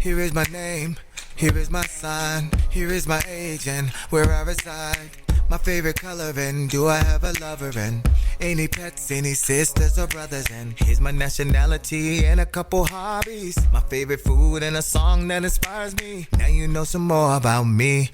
Here is my name, here is my sign, here is my age and where I reside. My favorite color and do I have a lover and any pets, any sisters or brothers, and here's my nationality and a couple hobbies. My favorite food and a song that inspires me. Now you know some more about me.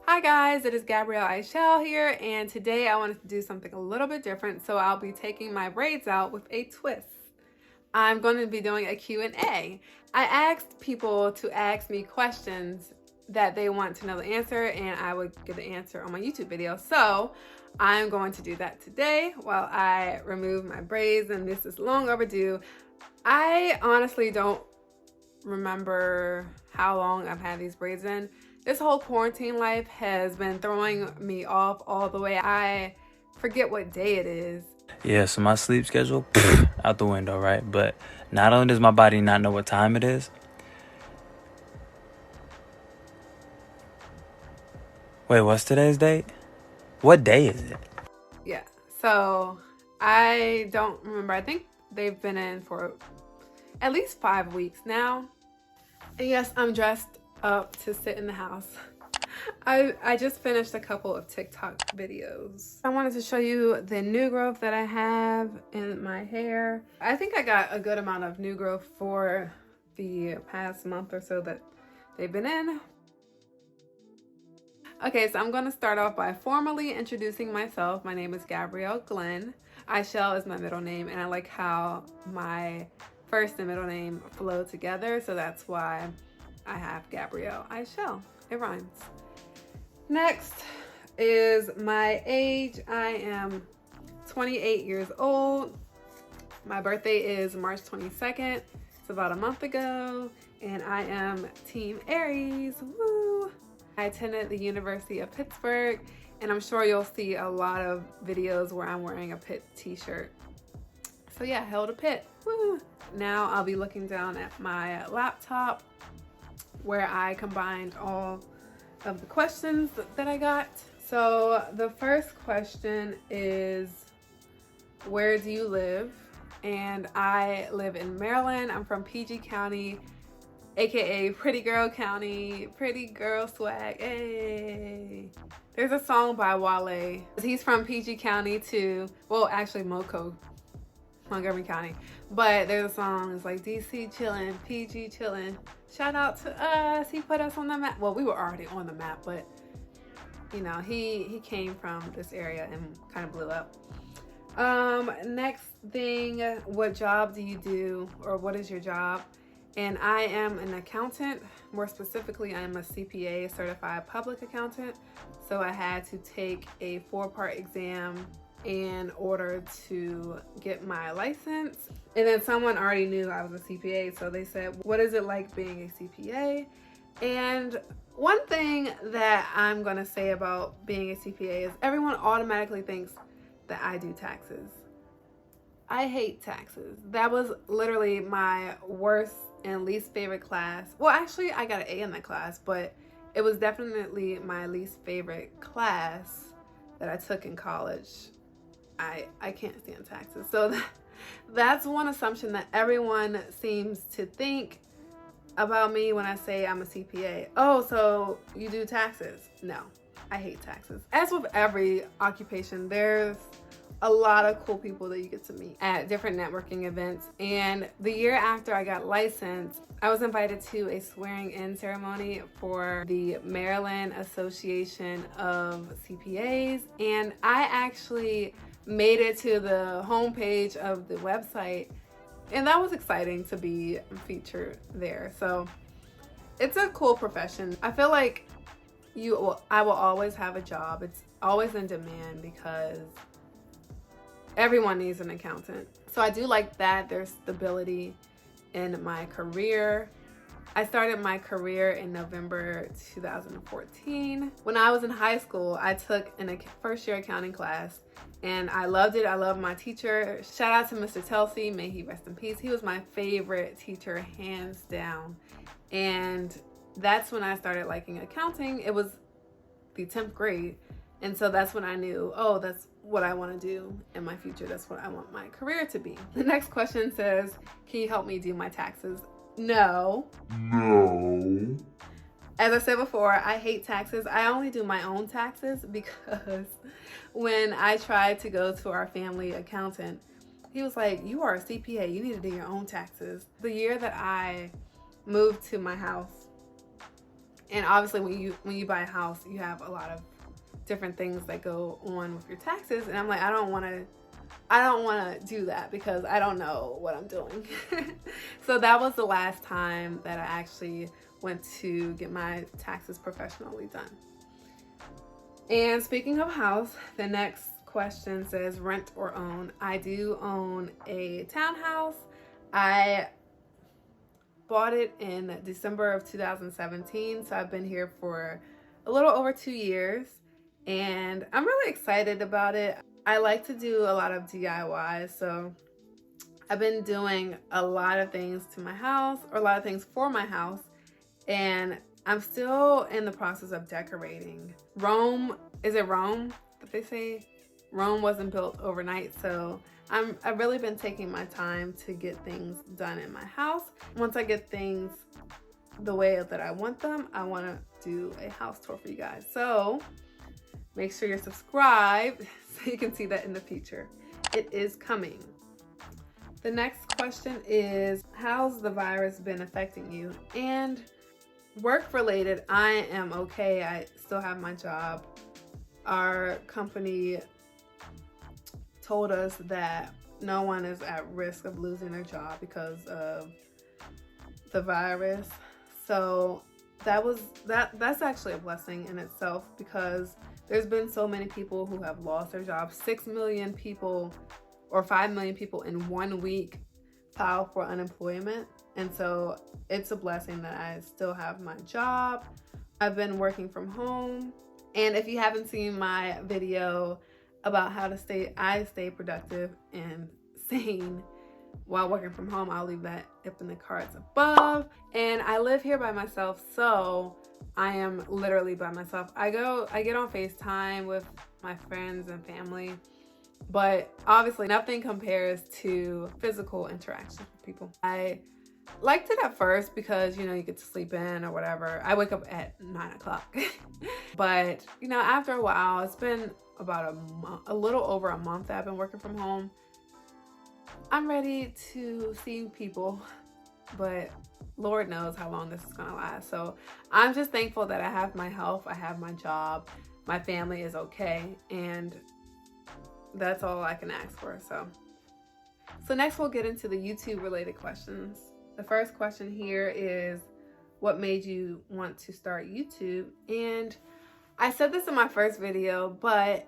Hi guys, it is Gabrielle Ishell here, and today I wanted to do something a little bit different, so I'll be taking my braids out with a twist. I'm going to be doing a Q&A. I asked people to ask me questions that they want to know the answer, and I would give the answer on my YouTube video. So I'm going to do that today while I remove my braids, and this is long overdue. I honestly don't remember how long I've had these braids in. This whole quarantine life has been throwing me off all the way. I forget what day it is. Yeah, so my sleep schedule, out the window, right? But not only does my body not know what time it is. Wait, what's today's date? What day is it? Yeah, so I don't remember. I think they've been in for at least 5 weeks now. And yes, I'm dressed up to sit in the house. I just finished a couple of TikTok videos. I wanted to show you the new growth that I have in my hair. I think I got a good amount of new growth for the past month or so that they've been in. Okay, so I'm going to start off by formally introducing myself. My name is Gabrielle Glenn. Ishell is my middle name, and I like how my first and middle name flow together, so that's why I have Gabrielle Ishell. It rhymes. Next is my age. I am 28 years old. My birthday is March 22nd. It's about a month ago, and I am Team Aries. Woo! I attended the University of Pittsburgh, and I'm sure you'll see a lot of videos where I'm wearing a Pitt t-shirt. So yeah, held a Pitt. Woo! Now I'll be looking down at my laptop where I combined all of the questions that I got. So the first question is, where do you live? And I live in Maryland. I'm from PG County, aka Pretty Girl County, pretty girl swag. Hey. There's a song by Wale. He's from PG County too. Well, actually Montgomery County. But there's a song, it's like DC chillin', PG chillin'. Shout out to us. He put us on the map. Well, we were already on the map, but you know, he came from this area and kind of blew up. Next thing, what job do you do, or what is your job? And I am an accountant. More specifically, I am a CPA, a certified public accountant. So I had to take a 4-part exam in order to get my license. And then someone already knew I was a CPA, so they said, what is it like being a CPA? And one thing that I'm gonna say about being a CPA is everyone automatically thinks that I do taxes. I hate taxes. That was literally my worst and least favorite class. Well, actually, I got an A in that class, but it was definitely my least favorite class that I took in college. I can't stand taxes. So that's one assumption that everyone seems to think about me when I say I'm a CPA. Oh, so you do taxes? No, I hate taxes. As with every occupation, there's a lot of cool people that you get to meet at different networking events. And the year after I got licensed, I was invited to a swearing-in ceremony for the Maryland Association of CPAs. And I actually made it to the homepage of the website, and that was exciting to be featured there. So it's a cool profession. I feel like I will always have a job. It's always in demand because everyone needs an accountant. So I do like that there's stability in my career. I started my career in November 2014. When I was in high school, I took a first-year accounting class, and I loved it. I loved my teacher. Shout out to Mr. Telsey, may he rest in peace. He was my favorite teacher, hands down. And that's when I started liking accounting. It was the 10th grade. And so that's when I knew, oh, that's what I want to do in my future. That's what I want my career to be. The next question says, can you help me do my taxes? No. No. As I said before, I hate taxes. I only do my own taxes because when I tried to go to our family accountant, he was like, you are a CPA, you need to do your own taxes. The year that I moved to my house, and obviously when you buy a house, you have a lot of different things that go on with your taxes, and I'm like, I don't want to do that because I don't know what I'm doing. So that was the last time that I actually went to get my taxes professionally done. And speaking of house, the next question says rent or own. I do own a townhouse. I bought it in December of 2017, so I've been here for a little over 2 years, and I'm really excited about it. I like to do a lot of DIYs, so I've been doing a lot of things to my house, or a lot of things for my house, and I'm still in the process of decorating. Rome, is it Rome that they say? Rome wasn't built overnight, so I've really been taking my time to get things done in my house. Once I get things the way that I want them, I want to do a house tour for you guys. So make sure you're subscribed so you can see that in the future. It is coming. The next question is, how's the virus been affecting you? And work related, I am okay. I still have my job. Our company told us that no one is at risk of losing their job because of the virus. So that's actually a blessing in itself, because there's been so many people who have lost their jobs. 6 million people or 5 million people in 1 week filed for unemployment. And so it's a blessing that I still have my job. I've been working from home. And if you haven't seen my video about how to stay productive and sane while working from home, I'll leave that up in the cards above. And I live here by myself, so I am literally by myself. I get on FaceTime with my friends and family, but obviously nothing compares to physical interaction with people. I liked it at first because, you get to sleep in or whatever. I wake up at 9 o'clock. But, after a while, it's been about a little over a month that I've been working from home. I'm ready to see people, but Lord knows how long this is gonna last. So I'm just thankful that I have my health, I have my job, my family is okay, and that's all I can ask for. So next we'll get into the YouTube related questions. The first question here is, what made you want to start YouTube? And I said this in my first video, but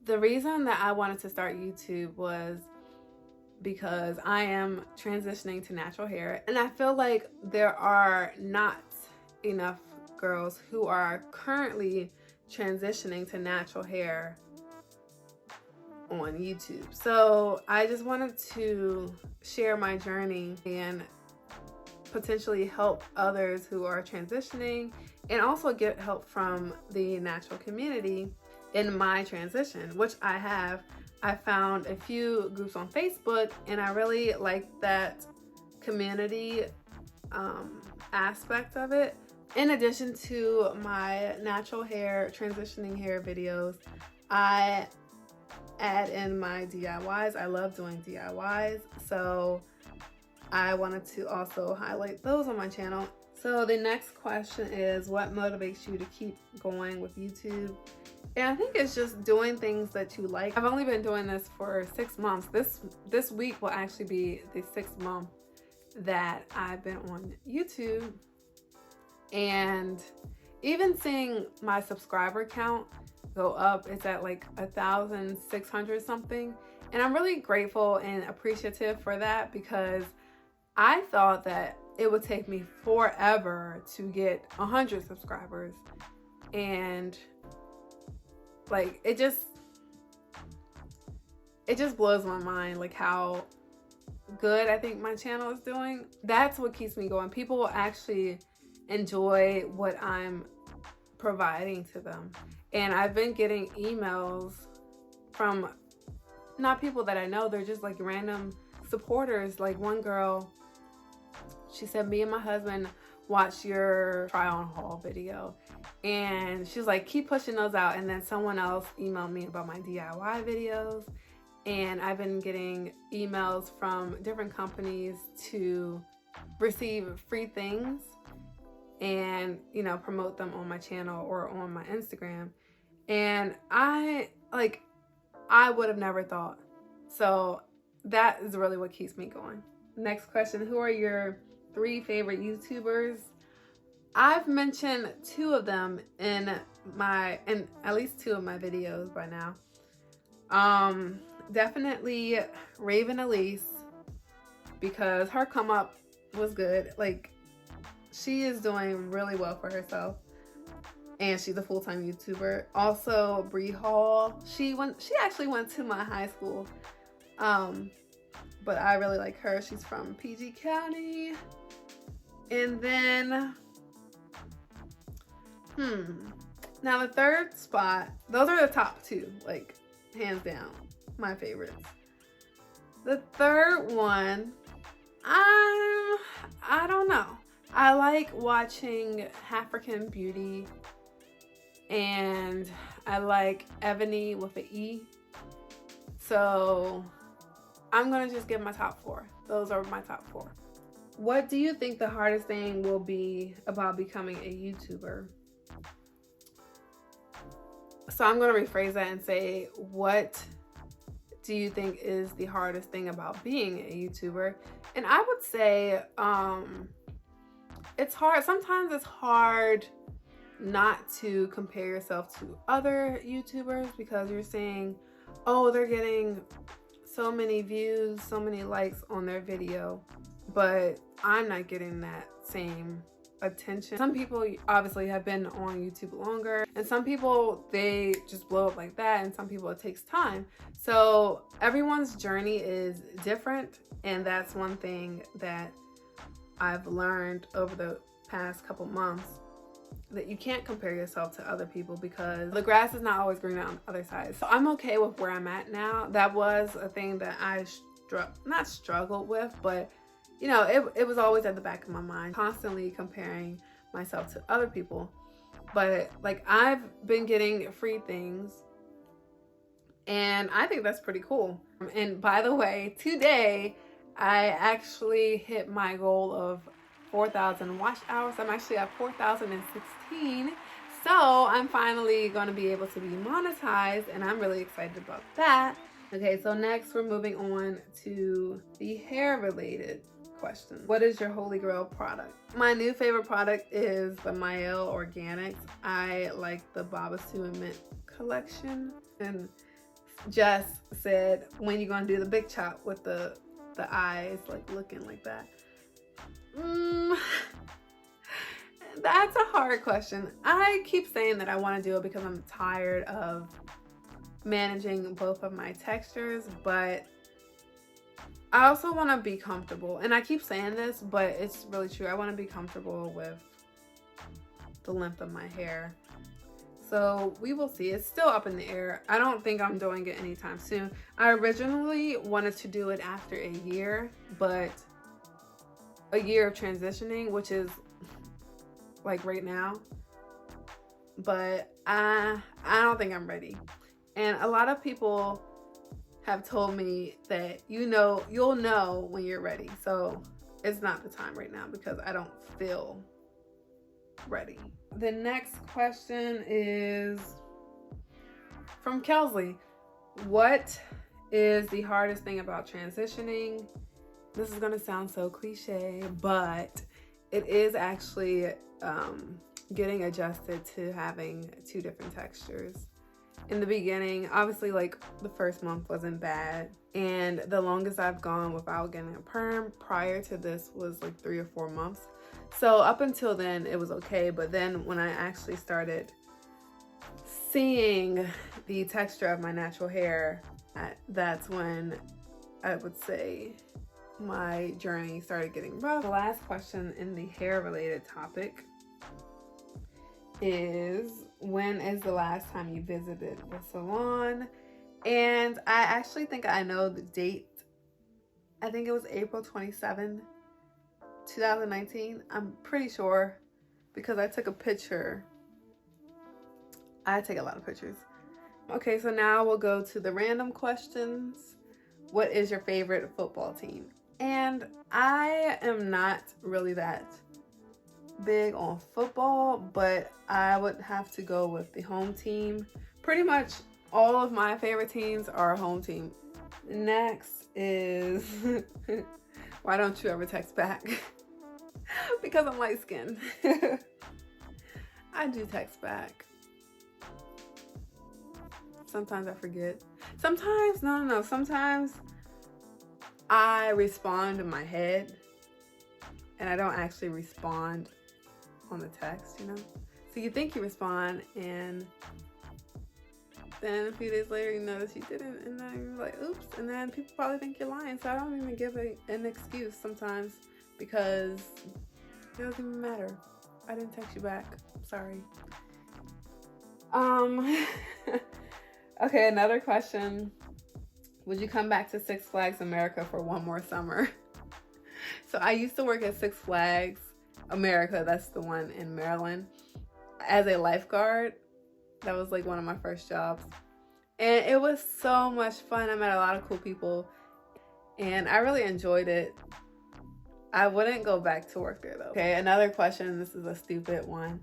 the reason that I wanted to start YouTube was because I am transitioning to natural hair, and I feel like there are not enough girls who are currently transitioning to natural hair on YouTube. So I just wanted to share my journey and potentially help others who are transitioning, and also get help from the natural community in my transition, which I have. I found a few groups on Facebook, and I really like that community aspect of it. In addition to my natural hair, transitioning hair videos, I add in my DIYs. I love doing DIYs, so I wanted to also highlight those on my channel. So the next question is, what motivates you to keep going with YouTube? And I think it's just doing things that you like. I've only been doing this for 6 months. This week will actually be the 6th month that I've been on YouTube. And even seeing my subscriber count go up, it's at like 1,600 something. And I'm really grateful and appreciative for that, because I thought that it would take me forever to get 100 subscribers. And like, it just blows my mind, like how good I think my channel is doing. That's what keeps me going. People will actually enjoy what I'm providing to them. And I've been getting emails from not people that I know, they're just like random supporters. Like one girl, She said, me and my husband watched your try on haul video. And she was like, keep pushing those out. And then someone else emailed me about my DIY videos. And I've been getting emails from different companies to receive free things and, you know, promote them on my channel or on my Instagram. And I would have never thought. So that is really what keeps me going. Next question, who are your 3 favorite YouTubers? I've mentioned 2 of them in at least 2 of my videos by now. Definitely Raven Elise, because her come up was good. Like, she is doing really well for herself, and she's a full-time YouTuber. Also Bree Hall, she actually went to my high school, but I really like her. She's from PG County. And then now the third spot, those are the top 2, like hands down my favorites. The third one, I don't know. I like watching African Beauty, and I like Ebony with an E. So I'm gonna just give my top 4. Those are my top 4. What do you think the hardest thing will be about becoming a YouTuber? So I'm gonna rephrase that and say, what do you think is the hardest thing about being a YouTuber? And I would say it's hard. Sometimes it's hard not to compare yourself to other YouTubers, because you're saying, oh, they're getting so many views, so many likes on their video, but I'm not getting that same attention. Some people obviously have been on YouTube longer, and some people, they just blow up like that, and some people it takes time. So everyone's journey is different, and that's one thing that I've learned over the past couple months, that you can't compare yourself to other people, because the grass is not always green on the other side. So I'm okay with where I'm at now. That was a thing that I not struggled with, but you know, it was always at the back of my mind, constantly comparing myself to other people. But like, I've been getting free things, and I think that's pretty cool. And by the way, today I actually hit my goal of 4,000 watch hours. I'm actually at 4,016. So I'm finally going to be able to be monetized, and I'm really excited about that. Okay, so next we're moving on to the hair related question. What is your holy grail product? My new favorite product is the Mael Organics. I like the Babasu and Mint collection. And Jess said, when you gonna do the big chop with the eyes like looking like that? That's a hard question. I keep saying that I want to do it because I'm tired of managing both of my textures, but I also want to be comfortable. And I keep saying this, but it's really true. I want to be comfortable with the length of my hair. So we will see. It's still up in the air. I don't think I'm doing it anytime soon. I originally wanted to do it after a year, but a year of transitioning, which is like right now, but I don't think I'm ready. And a lot of people have told me that you'll know when you're ready. So it's not the time right now because I don't feel ready. The next question is from Kelsley. What is the hardest thing about transitioning? This is gonna sound so cliche, but it is actually getting adjusted to having two different textures. In the beginning, obviously, like the first month wasn't bad, and the longest I've gone without getting a perm prior to this was like 3 or 4 months. So up until then it was okay, but then when I actually started seeing the texture of my natural hair, that's when I would say my journey started getting rough. The last question in the hair related topic is, when is the last time you visited the salon? And I actually think I know the date. I think it was April 27th. 2019. I'm pretty sure because I took a picture. I take a lot of pictures. Okay, so now we'll go to the random questions. What is your favorite football team? And I am not really that big on football, but I would have to go with the home team. Pretty much all of my favorite teams are home team. Next is why don't you ever text back? Because I'm light skinned. I do text back. Sometimes I forget. Sometimes, no. Sometimes I respond in my head and I don't actually respond on the text, you know? So you think you respond and then a few days later you notice you didn't, and then you're like, oops, and then people probably think you're lying. So I don't even give an excuse sometimes because it doesn't even matter. I didn't text you back. Sorry. Okay, another question. Would you come back to Six Flags America for one more summer? So I used to work at Six Flags America, that's the one in Maryland, as a lifeguard. That was like one of my first jobs. And it was so much fun. I met a lot of cool people and I really enjoyed it. I wouldn't go back to work there though. Okay, another question. This is a stupid one.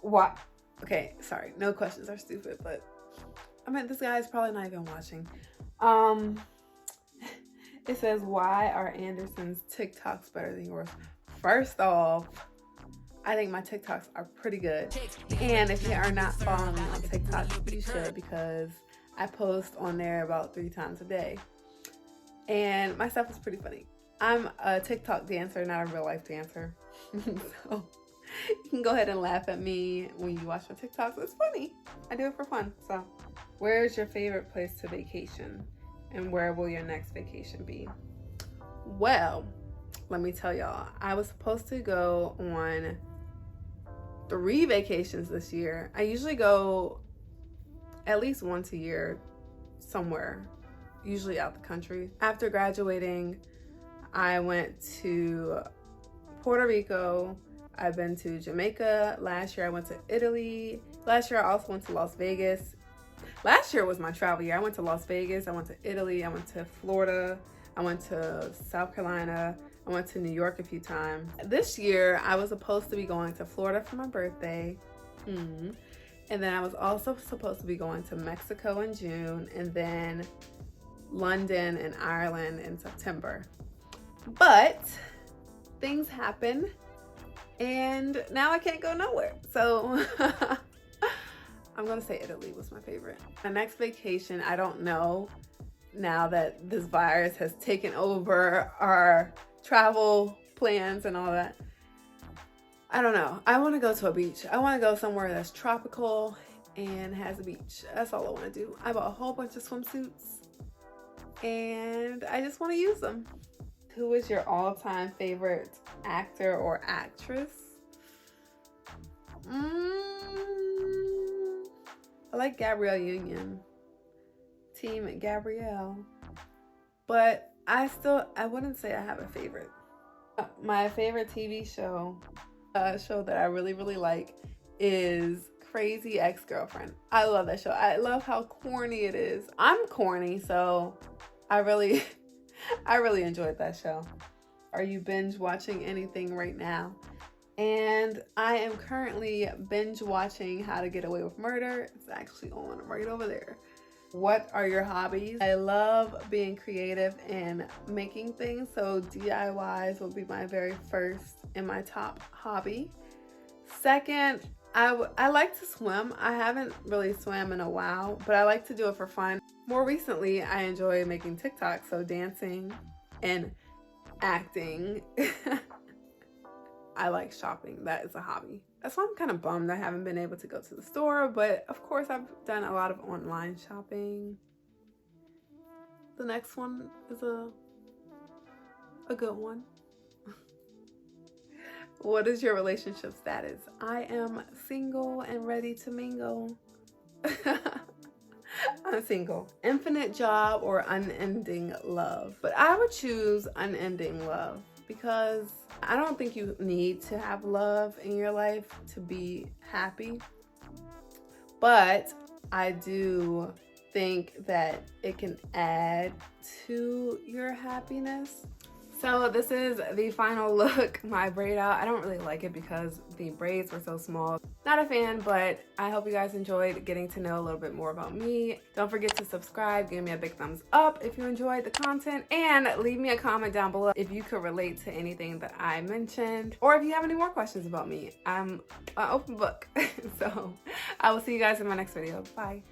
Why? Okay, sorry. No questions are stupid, but I mean, this guy is probably not even watching. It says, why are Anderson's TikToks better than yours? First off, I think my TikToks are pretty good. And if you are not following me on TikTok, you should, because I post on there about 3 times a day. And my stuff is pretty funny. I'm a TikTok dancer, not a real life dancer. So you can go ahead and laugh at me when you watch my TikToks. It's funny. I do it for fun. So where's your favorite place to vacation? And where will your next vacation be? Well, let me tell y'all, I was supposed to go on 3 vacations this year. I usually go at least once a year somewhere, usually out the country. After graduating, I went to Puerto Rico. I've been to Jamaica. Last year I went to Italy. Last year I also went to Las Vegas. Last year was my travel year. I went to Las Vegas. I went to Italy. I went to Florida. I went to South Carolina. I went to New York a few times. This year I was supposed to be going to Florida for my birthday. And then I was also supposed to be going to Mexico in June, and then London and Ireland in September. But things happen and now I can't go nowhere. So I'm gonna say Italy was my favorite. My next vacation, I don't know, now that this virus has taken over our travel plans and all that. I don't know. I want to go to a beach. I want to go somewhere that's tropical and has a beach. That's all I want to do. I bought a whole bunch of swimsuits and I just want to use them. Who is your all-time favorite actor or actress? I like Gabrielle Union, Team Gabrielle, but I wouldn't say I have a favorite. My favorite TV show, a show that I really like, is Crazy Ex-Girlfriend. I love that show. I love how corny it is. I'm corny, so I really enjoyed that show. Are you binge watching anything right now? And I am currently binge watching How to Get Away with Murder. It's actually on right over there. What are your hobbies? I love being creative and making things, so DIYs will be my very first and my top hobby. Second, I like to swim. I haven't really swam in a while, but I like to do it for fun. More recently, I enjoy making TikToks, so dancing and acting. I like shopping. That is a hobby. That's why I'm kind of bummed I haven't been able to go to the store, but of course I've done a lot of online shopping. The next one is a good one. What is your relationship status? I am single and ready to mingle. I'm single. Infinite job or unending love? But I would choose unending love. because I don't think you need to have love in your life to be happy. But I do think that it can add to your happiness. So this is the final look, my braid out. I don't really like it because the braids were so small. Not a fan, but I hope you guys enjoyed getting to know a little bit more about me. Don't forget to subscribe, give me a big thumbs up if you enjoyed the content, and leave me a comment down below if you could relate to anything that I mentioned, or if you have any more questions about me. I'm an open book. So I will see you guys in my next video. Bye.